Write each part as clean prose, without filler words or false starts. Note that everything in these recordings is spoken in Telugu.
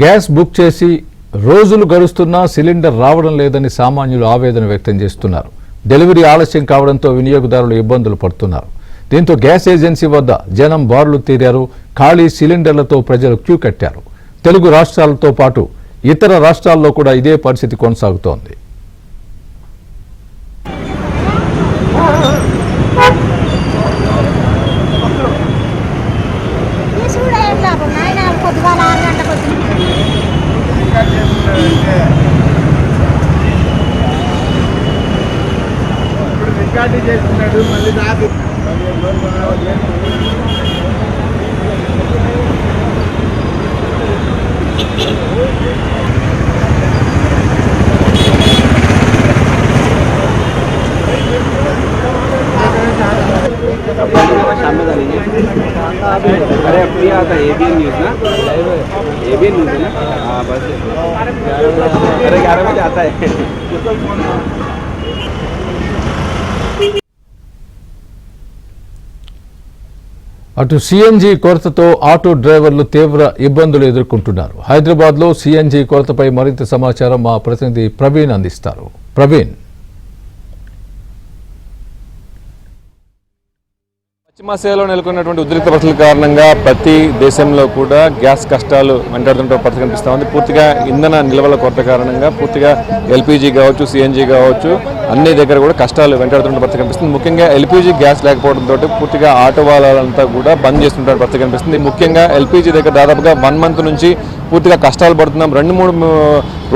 గ్యాస్ బుక్ చేసి రోజులు గడుస్తున్నా సిలిండర్ రావడం లేదని సామాన్యులు ఆవేదన వ్యక్తం చేస్తున్నారు. డెలివరీ ఆలస్యం కావడంతో వినియోగదారులు ఇబ్బందులు పడుతున్నారు. దీంతో గ్యాస్ ఏజెన్సీ వద్ద జనం బారులు తీరారు. ఖాళీ సిలిండర్లతో ప్రజలు క్యూ కట్టారు. తెలుగు రాష్ట్రాలతో పాటు ఇతర రాష్ట్రాల్లో కూడా ఇదే పరిస్థితి కొనసాగుతోంది. अरे अब भी आता है एबीएन न्यूज़ ना, एबीएन न्यूज़ है ना, हाँ बस अरे 11 बजे आता है। అటు సిఎన్జి కొరతతో ఆటో డ్రైవర్లు తీవ్ర ఇబ్బందులు ఎదుర్కొంటున్నారు. హైదరాబాద్లో సిఎన్జి కొరతపై మరింత సమాచారం మా ప్రతినిధి ప్రవీణ్ అందిస్తారు. ప్రవీణ్, పశ్చిమాసియాలో నెలకొన్నటువంటి ఉద్రిక్త పరిస్థితుల కారణంగా ప్రతి దేశంలో కూడా గ్యాస్ కష్టాలు వెంటాడుతున్న పరిస్థితి కనిపిస్తూ ఉంది. పూర్తిగా ఇంధన నిల్వల కొరత కారణంగా పూర్తిగా ఎల్పీజీ కావచ్చు, సిఎన్జీ కావచ్చు, అన్ని దగ్గర కూడా కష్టాలు వెంటాడుతున్న పరిస్థితి కనిపిస్తుంది. ముఖ్యంగా ఎల్పీజీ గ్యాస్ లేకపోవడంతో పూర్తిగా ఆటో వాళ్ళంతా కూడా బంద్ చేస్తున్న పరిస్థితి కనిపిస్తుంది. ముఖ్యంగా ఎల్పీజీ దగ్గర దాదాపుగా 1 మంత్ నుంచి పూర్తిగా కష్టాలు పడుతున్నాం. 2-3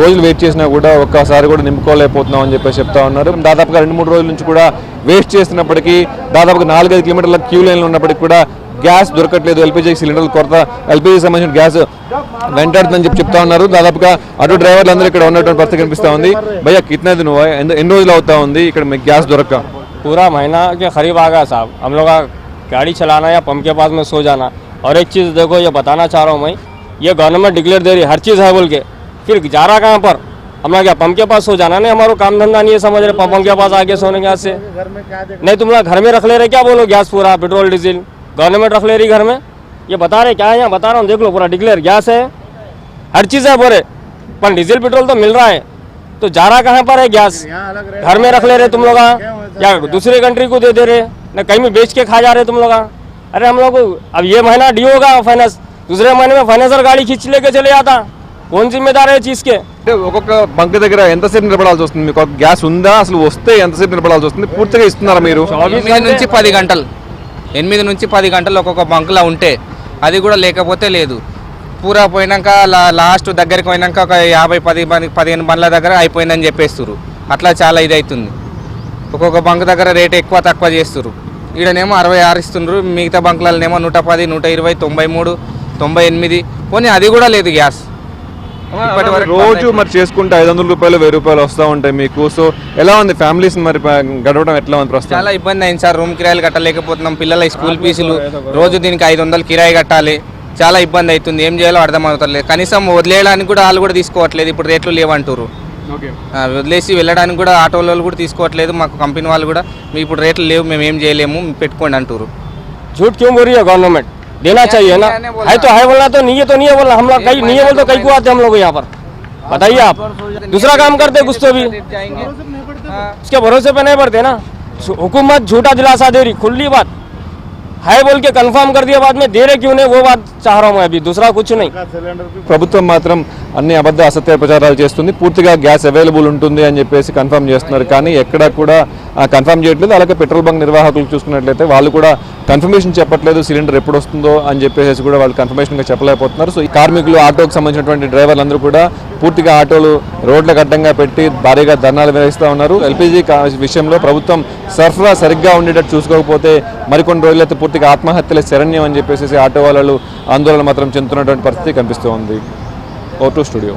రోజులు వెయిట్ చేసినా కూడా ఒక్కసారి కూడా నింపుకోలేకపోతున్నాం అని చెప్పేసి చెప్తా ఉన్నారు. దాదాపుగా 2-3 రోజుల నుంచి కూడా వెయిట్ చేస్తున్నప్పటికీ దాదాపుగా 4-5 కిలోమీటర్ల క్యూ లైన్లు ఉన్నప్పటికీ కూడా గ్యాస్ దొరకట్లేదు. ఎల్పీజీ సిలిండర్ల కొరత, ఎల్పీజీ సంబంధించిన గ్యాస్ వెంటాడుతుందని చెప్తా ఉన్నారు. దాదాపుగా అటు డ్రైవర్లు అందరూ ఇక్కడ ఉన్నటువంటి పరిస్థితి కనిపిస్తూ ఉంది. భయ్యా కిतना दिन हुआ है, ఎన్ని రోజులు అవుతా ఉంది ఇక్కడ మీకు గ్యాస్ దొరక్క? पूरा महीना के करीब आ गया साहब. हम लोग गाड़ी चलाना या पंप के पास में सो जाना. और एक चीज़ देखो, ये बताना चाह रहा हूँ मैं, ये गवर्नमेंट डिक्लेयर दे रही है हर चीज़ है बोल के, फिर जा रहा कहाँ पर? हम लोग क्या पंप के पास सो जाना? नहीं, हमारा काम धंधा नहीं है, समझ रहे? पंप के पास आके सोने के से नहीं, तुम लोग घर में रख ले रहे क्या? बोलो गैस पूरा पेट्रोल डीजल गवर्नमेंट रख ले रही घर में. ये बता रहे क्या है? यहाँ बता रहा हूँ, देख लो पूरा डिक्लेयर गैस है, हर चीज़ है बोले, पर डीजल पेट्रोल तो मिल रहा है, तो जा रहा कहाँ पर है गैस? घर में रख ले रहे तुम लोग या दूसरे कंट्री को दे रहे, न कहीं में बेच के खा जा रहे तुम लोग. अरे हम लोग अब ये महीना ड्यू होगा फाइनेंस, दूसरे महीने में फाइनेंसर गाड़ी खींच लेके चले जाता. कौन जिम्मेदार है चीज़ के? ఒక్కొక్క బంక్ దగ్గర ఎంతసేపు నిలబడాల్సి వస్తుంది? మీకు గ్యాస్ ఉందా? అసలు వస్తే ఎంతసేపు నిలబడాల్సి వస్తుంది? పూర్తిగా ఇస్తున్నారా మీరు? 8 నుంచి 10 గంటలు 8 నుంచి 10 గంటలు ఒక్కొక్క బంక్లో ఉంటే, అది కూడా లేకపోతే లేదు. పూరా పోయినాక లాస్ట్ దగ్గరికి పోయినాక ఒక 50-15 బండ్ల దగ్గర అయిపోయిందని చెప్పేస్తున్నారు. అట్లా చాలా ఇది అవుతుంది. ఒక్కొక్క బంక్ దగ్గర రేట్ ఎక్కువ తక్కువ చేస్తున్నారు. ఈడనేమో 66 ఇస్తున్నారు, మిగతా బంకులనేమో 110, 120, 93, 98. పోనీ అది కూడా లేదు గ్యాస్. రోజు మరి చేసుకుంటే 500 రూపాయలు 1000 రూపాయలు వస్తూ ఉంటాయి మీకు. సో ఎలా ఉంది ఫ్యామిలీస్ మరి గడవడం ఎట్లా ఉంది ప్రస్తుతం? చాలా ఇబ్బంది అయింది సార్. రూమ్ కిరాయిలు కట్టలేకపోతున్నాం, పిల్లల స్కూల్ ఫీజులు రోజు దీనికి 500 కిరాయి కట్టాలి. చాలా ఇబ్బంది అవుతుంది. ఏం చేయాలో అర్థం అవుతలేదు. కనీసం వదిలేయడానికి కూడా వాళ్ళు కూడా తీసుకోవట్లేదు. ఇప్పుడు రేట్లు లేవంటారు. వదిలేసి వెళ్ళడానికి కూడా ఆటో వాళ్ళు కూడా తీసుకోవట్లేదు. మాకు కంపెనీ వాళ్ళు కూడా మీ ఇప్పుడు రేట్లు లేవు, మేము ఏం చేయలేము, పెట్టుకోండి అంటారు. झूठ क्यों बोल रही है गवर्नमेंट? देना चाहिए ना. है तो है बोलना, तो नहीं है तो नहीं है बोलना. हम लोग कहीं नहीं है बोल तो कहीं को आते हम लोग यहाँ पर? बताइए आप. दूसरा काम करते कुछ तो भी उसके भरोसे पे नहीं पड़ते ना. हुकूमत झूठा दिलासा दे रही, खुली बात है बोल के कंफर्म कर दिया, बाद में दे रहे क्यों नहीं, वो बात चाह रहा हूँ मैं अभी, दूसरा कुछ नहीं. ప్రభుత్వం మాత్రం అన్ని అబద్ధ అసత్య ప్రచారాలు చేస్తుంది. పూర్తిగా గ్యాస్ అవైలబుల్ ఉంటుంది అని చెప్పేసి కన్ఫర్మ్ చేస్తున్నారు, కానీ ఎక్కడా కూడా కన్ఫర్మ్ చేయట్లేదు. అలాగే పెట్రోల్ బంక్ నిర్వాహకులు చూసుకున్నట్లయితే వాళ్ళు కూడా కన్ఫర్మేషన్ చెప్పట్లేదు, సిలిండర్ ఎప్పుడు వస్తుందో అని చెప్పేసి కూడా వాళ్ళు కన్ఫర్మేషన్గా చెప్పలేకపోతున్నారు. సో ఈ కార్మికులు, ఆటోకి సంబంధించినటువంటి డ్రైవర్లు అందరూ కూడా పూర్తిగా ఆటోలు రోడ్లకు అడ్డంగా పెట్టి భారీగా ధర్నాలు నిర్వహిస్తూ ఉన్నారు. ఎల్పీజీ విషయంలో ప్రభుత్వం సరఫరా సరిగ్గా ఉండేటట్టు చూసుకోకపోతే మరికొన్ని రోజులైతే పూర్తిగా ఆత్మహత్యల శరణ్యం అని చెప్పేసి ఆటో వాళ్ళు ఆందోళన మాత్రం చెందుతున్నటువంటి పరిస్థితి కనిపిస్తూ ఉంది. O2 studio.